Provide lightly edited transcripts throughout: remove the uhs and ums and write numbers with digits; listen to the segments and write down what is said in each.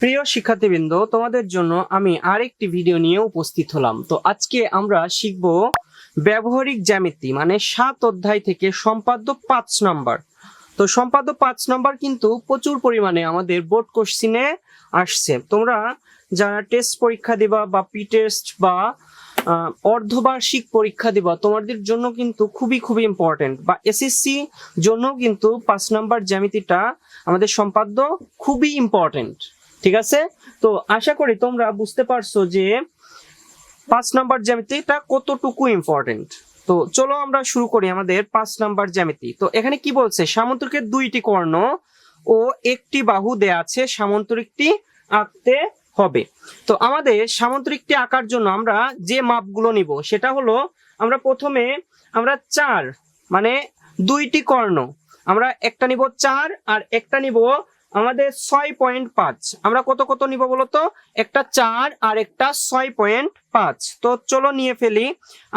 প্রিয় শিক্ষার্থীবৃন্দ, তোমাদের জন্য আমি আরেকটি ভিডিও নিয়ে উপস্থিত হলাম। তো আজকে আমরা শিখব ব্যবহারিক জ্যামিতি, মানে 7 অধ্যায় থেকে সম্পাদ্য 5 নাম্বার। তো সম্পাদ্য 5 নাম্বার কিন্তু প্রচুর পরিমাণে আমাদের বোর্ড কোশ্চিনে আসছে। তোমরা যারা টেস্ট পরীক্ষা দিবা বা প্রি টেস্ট বা অর্ধবার্ষিক পরীক্ষা দিবা, তোমাদের জন্য কিন্তু খুবই ইম্পর্টেন্ট, বা এসএসসি জন্য কিন্তু 5 নাম্বার জ্যামিতিটা আমাদের সম্পাদ্য খুবই ইম্পর্টেন্ট। ঠিক আছে, তো আশা করি তোমরা বুঝতে পারছো যে 5 নাম্বার জ্যামিতিটা কতটুকু ইম্পর্টেন্ট। তো চলো আমরা শুরু করি আমাদের 5 নাম্বার জ্যামিতি। তো এখানে কি বলছে, সামান্তরিকের 2টি কর্ণ ও একটি বাহু দেয়া আছে, সামান্তরিকটি আঁকতে হবে। তো আমাদের সামান্তরিকটি আঁকার জন্য আমরা যে মাপগুলো নিব সেটা হলো, আমরা প্রথমে 4 মানে 2টি কর্ণ, আমরা একটা নিব 4 আর একটা নিব আমাদের 6.5। আমরা কত নিব বলতো, একটা 4 আর একটা 6.5। তো চলো নিয়ে ফেলি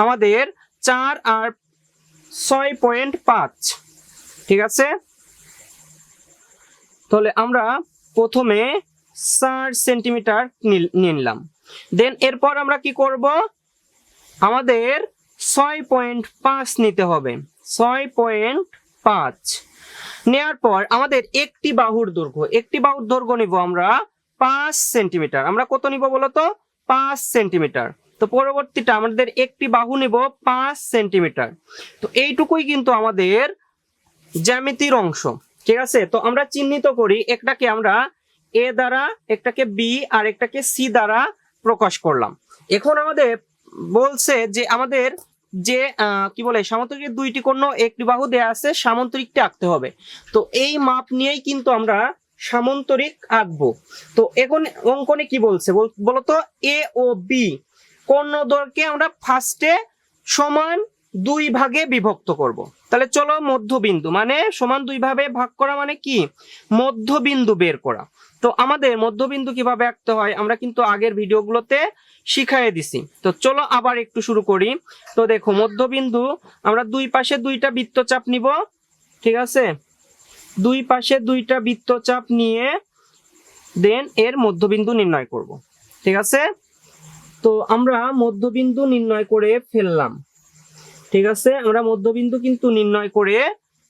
আমাদের 4 আর 6.5। ঠিক আছে, তাহলে আমরা প্রথমে 4 সেন্টিমিটার নিয়ে নিলাম। দেন এরপর আমরা কি করব, আমাদের 6.5 নিতে হবে। 6.5 নেওয়ার পর আমাদের একটি বাহুর দৈর্ঘ্য নিব আমরা 5 সেন্টিমিটার। আমরা কত নিব বলতো, 5 সেন্টিমিটার। তো পরবর্তীটা আমাদের একটি বাহু নিব 5 সেন্টিমিটার। তো এইটুকুই কিন্তু আমাদের জ্যামিতির অংশ। ঠিক আছে, তো আমরা চিহ্নিত করি, একটাকে আমরা এ দ্বারা, একটাকে বি আর একটাকে সি দ্বারা প্রকাশ করলাম। এখন আমাদের বলছে যে আমাদের যে কি বলে, সামান্তরিকের 2টি কর্ণ একটি বাহু দেয়া আছে, সামান্তরিকটি আঁকতে হবে। তো এই মাপ নিয়েই কিন্তু আমরা সামান্তরিক আঁকবো। তো এখন অঙ্কনে কি বলছে বলতো, এ ও বি কর্ণদ্বয়কে আমরা ফার্স্টে সমান 2 ভাগে বিভক্ত করব। তাহলে চলো মধ্যবিন্দু, মানে সমান 2 ভাগে ভাগ করা মানে কি, মধ্যবিন্দু বের করা। তো আমাদের মধ্যবিন্দু কিভাবে আঁকতে হয় আমরা কিন্তু আগের ভিডিওগুলোতে শিখাইয়ে দিছি। তো চলো আবার একটু শুরু করি। তো দেখো, মধ্যবিন্দু আমরা 2 পাশে 2টা বৃত্তচাপ নিব। ঠিক আছে, 2 পাশে 2টা বৃত্তচাপ নিয়ে দেন এর মধ্যবিন্দু নির্ণয় করব। ঠিক আছে, তো আমরা মধ্যবিন্দু নির্ণয় করে ফেললাম। ঠিক আছে, আমরা মধ্যবিন্দু কিন্তু নির্ণয় করে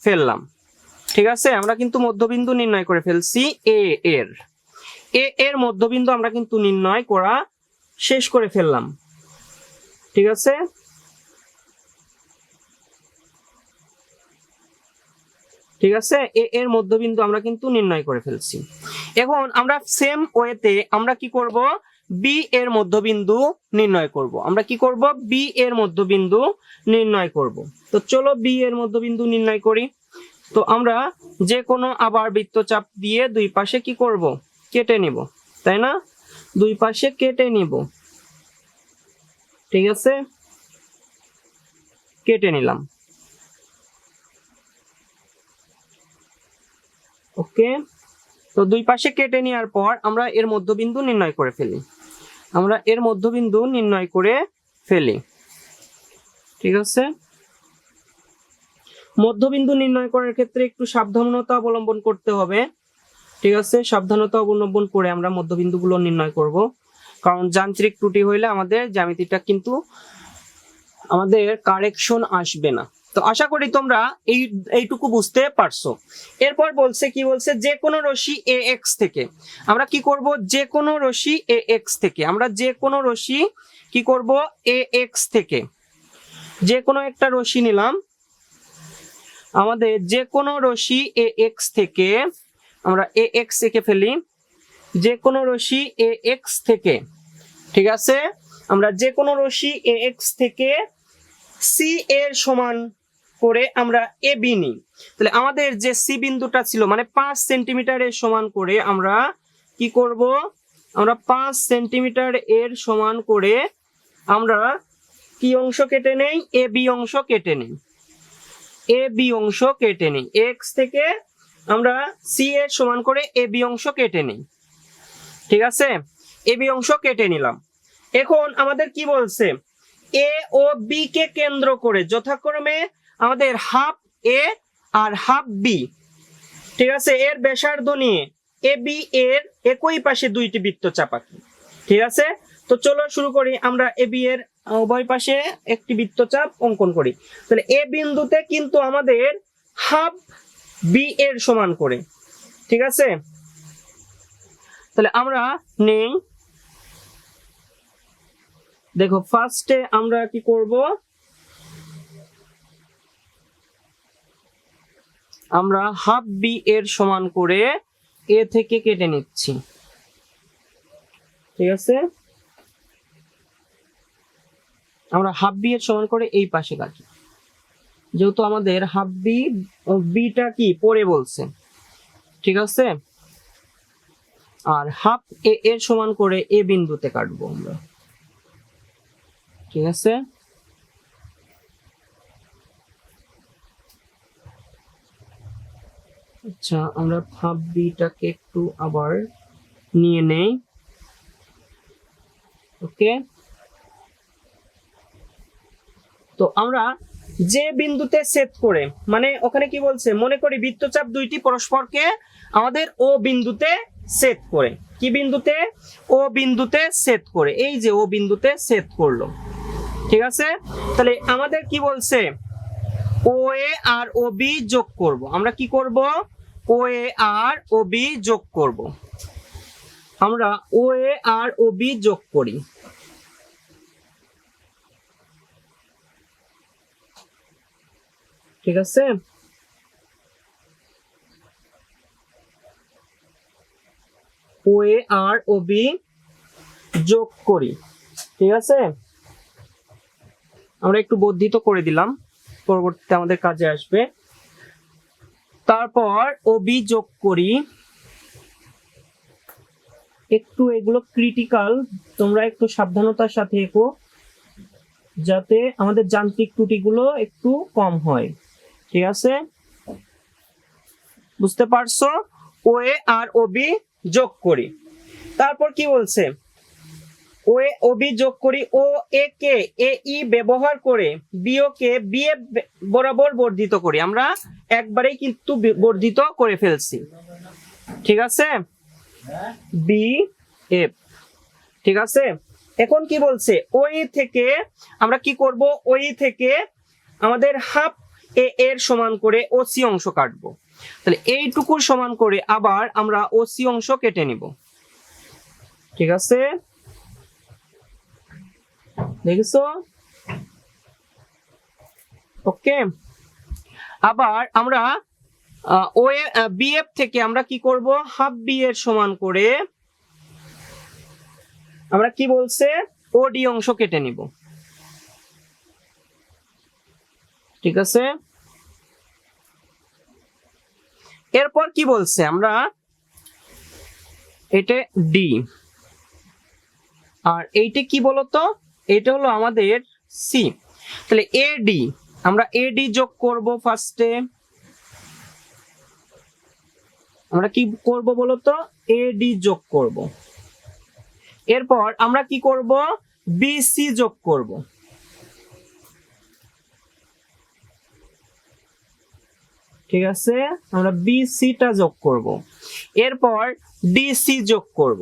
ফেললাম। ঠিক আছে, আমরা কিন্তু মধ্যবিন্দু নির্ণয় করে ফেলছি। এর মধ্যবিন্দু আমরা কিন্তু নির্ণয় করা শেষ করে ফেললাম। ঠিক আছে, এর মধ্যবিন্দু আমরা কিন্তু নির্ণয় করে ফেলছি। এখন আমরা সেম ওয়েতে আমরা কি করব, বি এর মধ্যবিন্দু নির্ণয় করব। আমরা কি করব, বি এর মধ্যবিন্দু নির্ণয় করব। তো চলো বি এর মধ্যবিন্দু নির্ণয় করি। তো আমরা যে কোনো আবার বৃত্তচাপ দিয়ে 2 পাশে কি করব, কেটে নিব, তাই না? 2 পাশে কেটে নিব। ঠিক আছে, কেটে নিলাম। ওকে, তো 2 পাশে কেটে নেওয়ার পর আমরা এর মধ্যবিন্দু নির্ণয় করে ফেলি। ঠিক আছে, মধ্যবিন্দু নির্ণয় করার ক্ষেত্রে একটু সাবধানতা অবলম্বন করতে হবে। ঠিক আছে, সাবধানতা অবলম্বন করে আমরা মধ্যবিন্দুগুলো নির্ণয় করব, কারণ যান্ত্রিক ত্রুটি হইলে আমাদের জ্যামিতিটা কিন্তু আমাদের কারেকশন আসবে না। তো আশা করি তোমরা এইটুকু বুঝতে পারছো। এরপর বলছে কি, বলছে যে কোনো রশ্মি এ এক্স থেকে আমরা কি করব, যে কোনো রশ্মি এ এক্স থেকে আমরা যে কোনো রশ্মি কি করব, এ এক্স থেকে যে কোনো একটা রশ্মি নিলাম। আমাদের যে কোনো রশ্মি এ এক্স থেকে আমরা এ এক্স এঁকে ফেলি, যে কোনো রশ্মি এ এক্স থেকে। ঠিক আছে, আমরা যে কোনো রশ্মি এ এক্স থেকে সি এর সমান করে আমরা এ বি নিই। তাহলে আমাদের যে সি বিন্দুটা ছিল, মানে 5 সেন্টিমিটারের সমান করে আমরা কি করব, আমরা 5 সেন্টিমিটার এর সমান করে আমরা কি অংশ কেটে নেই, এ বি অংশ কেটে নেই। এক্স থেকে আমরা সি এর সমান করে এ বি অংশ কেটে নিই। ঠিক আছে, এ বি অংশ কেটে নিলাম। এখন আমাদের কি বলছে, এ ও বি কে কেন্দ্র করে যথাক্রমে আমাদের হাফ এ আর হাফ বি, ঠিক আছে, এর ব্যাসার্ধ নিয়ে এ বি এর একই পাশে দুইটি বৃত্তচাপ আঁকি। ঠিক আছে, তো চলো শুরু করি। আমরা এ বি এর উভয় পাশে একটি বৃত্তচাপ অঙ্কন করি। তাহলে এ বিন্দুতে কিন্তু আমাদের হাফ বি এর সমান করে। ঠিক আছে, তাহলে আমরা নেই, দেখো ফার্স্টে আমরা কি করব, আমরা হাফ বি এর সমান করে এ থেকে কেটে নিচ্ছি। ঠিক আছে, আমরা হাফ বি এর সমান করে এই পাশে কাটি, যেহেতু আমাদের হাফ বি বিটা কি পরে বলছে। ঠিক আছে, আর হাফ এ এর সমান করে এ বিন্দুতে কাটবো আমরা। ঠিক আছে, আচ্ছা আমরা হাফ বিটাকে একটু আবার নিয়ে নেই। ওকে, তো আমরা যে বিন্দুতে ছেদ করে, মানে ওখানে কি বলছে, মনে করি বৃত্তচাপ দুইটি পরস্পরকে আমাদের ও বিন্দুতে ছেদ করে। কি বিন্দুতে? ও বিন্দুতে ছেদ করে, এই যে ও বিন্দুতে ছেদ করলো। ঠিক আছে, তাহলে আমাদের কি বলছে, ও এ আর ও বি যোগ করব। আমরা কি করব, ও এ আর ও বি যোগ করব। আমরা ও এ আর ও বি যোগ করি। ঠিক আছে, ও এ আর ও বি যোগ করি। ঠিক আছে, আমরা একটু বর্ধিত করে দিলাম, পরবর্তীতে আমাদের কাজে আসবে। তারপর ও বি যোগ করি। একটু এগুলো ক্রিটিক্যাল, তোমরা একটু সাবধানতার সাথে একো, যাতে আমাদের যান্ত্রিক ত্রুটিগুলো একটু কম হয়। ঠিক আছে, বুঝতে পারছো? ও এ আর ও বি যোগ করি। তারপর কি বলছে, ও এ ও বি যোগ করি, ও এ কে এ ই ব্যবহার করে বিও কে বি এফ বরাবর বর্ধিত করি। আমরা একবারেই কিন্তু বর্ধিত করে ফেলছি। ঠিক আছে, বি এফ। ঠিক আছে, এখন কি বলছে, ওই থেকে আমরা কি করব, ওই থেকে আমাদের হাফ এ এর সমান করে ওসি অংশ কাটবো। তাহলে এইটুকুর সমান করে আবার আমরা ওসি অংশ কেটে নিব। ঠিক আছে, দেখেছো? ওকে, আবার আমরা ও এ বি এফ থেকে আমরা কি করব, হাফ বি এর সমান করে আমরা কি বলছে, ওডি অংশ কেটে নিব। ঠিক আছে, এরপর কি বলছে, আমরা এটা ডি, আর এইটা কি বলতো, এটা হলো আমাদের সি। তাহলে এ ডি, আমরা এ ডি যোগ করব। ফার্স্টে আমরা কি করব বলতো, এ ডি যোগ করব। এরপর আমরা কি করব, বিসি যোগ করব। ঠিক আছে, আমরা বিসি টা যোগ করব। এরপর ডিসি যোগ করব,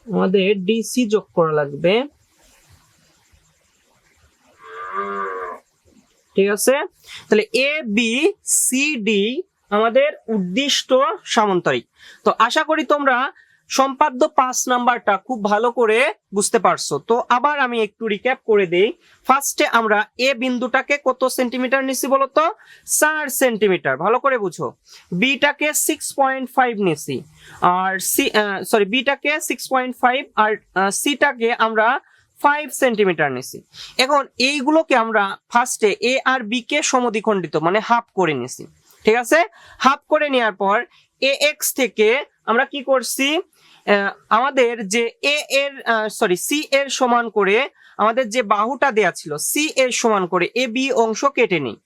আমাদের ডিসি যোগ করা লাগবে। ঠিক আছে, তাহলে এ বি সি ডি আমাদের উদ্দিষ্ট সামান্তরিক। তো আশা করি তোমরা সম্পাদ্য 5 নাম্বারটা খুব ভালো করে বুঝতে পারছো। তো আবার আমি একটু রিক্যাপ করে দেই। ফার্স্টে আমরা এ বিন্দুটাকে কত সেন্টিমিটার নিছি বলতো, 4 সেন্টিমিটার। ভালো করে বুঝো। বিটাকে 6.5 নিছি, আর সি বিটাকে 6.5, আর সিটাকে আমরা 5 সেন্টিমিটার নিছি। এখন এইগুলোকে আমরা ফার্স্টে এ আর বি কে সমদ্বিখণ্ডিত মানে হাফ করে নিছি। ঠিক আছে, হাফ করে নেওয়ার পর এ এক্স থেকে আমরা কি করছি, আমাদের যে এ এর সি এর সমান করে আমাদের যে বাহুটা দেয়া ছিল সি এর সমান করে এ বি অংশ কেটে নিই।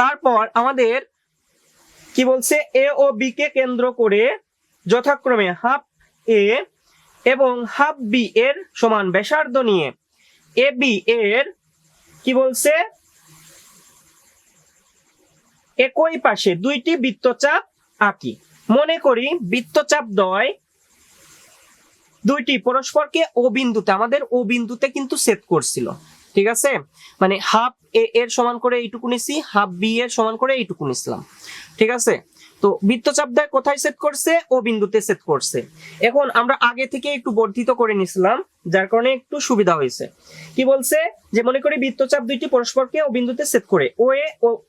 তারপর আমাদের কি বলছে, এ ও বি কে কেন্দ্র করে যথাক্রমে হাফ এ এবং হাফ বি এর সমান ব্যাসার্ধ নিয়ে এ বি এর কি বলছে, একই পাশে দুইটি বৃত্তচাপ আঁকি। মনে করি বৃত্তচাপ দ্বয় দুইটি পরস্পরকে ও বিন্দুতে, আমাদের ও বিন্দুতে কিন্তু ছেদ করছিল, ঠিক আছে, মানে হাফ এ এর সমান করে এইটুকু নিছি, হাফ বি এর সমান করে এইটুকু নিছিলাম, ঠিক আছে। তো বৃত্তচাপ দ্বয় কোথায় ছেদ করছে? ও বিন্দুতে ছেদ করছে। এখন আমরা আগে থেকে একটু বর্ধিত করে নিছিলাম, যার কারণে একটু সুবিধা হয়েছে। কি বলছে যে মনে করি বৃত্তচাপ দুইটি পরস্পরকে ও বিন্দুতে ছেদ করে, ও এ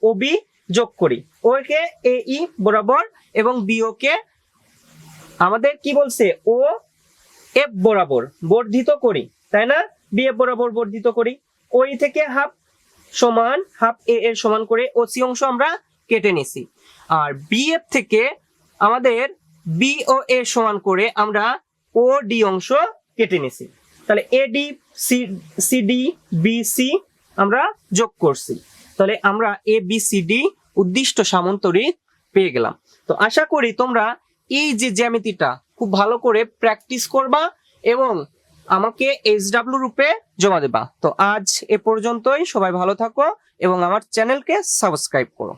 ও বি যোগ করি, ও কে এ ই বরাবর এবং বি ও কে আমাদের কি বলছে ও এফ বরাবর বর্ধিত করি, তাই না, বি এফ বরাবর বর্ধিত করি। ওই থেকে হাফ সমান হাফ এ এর সমান করে ও সি অংশ আমরা কেটে নিছি, আর বি এফ থেকে আমাদের বি ও এ সমান করে আমরা ও ডি অংশ কেটে নিছি। তাহলে A D C D B C আমরা যোগ করছি, তাহলে আমরা এ বি সি ডি উদ্দিষ্ট সামান্তরিক পেয়ে গেলাম। তো আশা করি তোমরা এই যে জ্যামিতিটা খুব ভালো করে প্র্যাকটিস করবা এবং আমাকে SW রূপে জমা দেবা। তো আজ এ পর্যন্তই, সবাই ভালো থাকো এবং আমার চ্যানেলকে সাবস্ক্রাইব করো।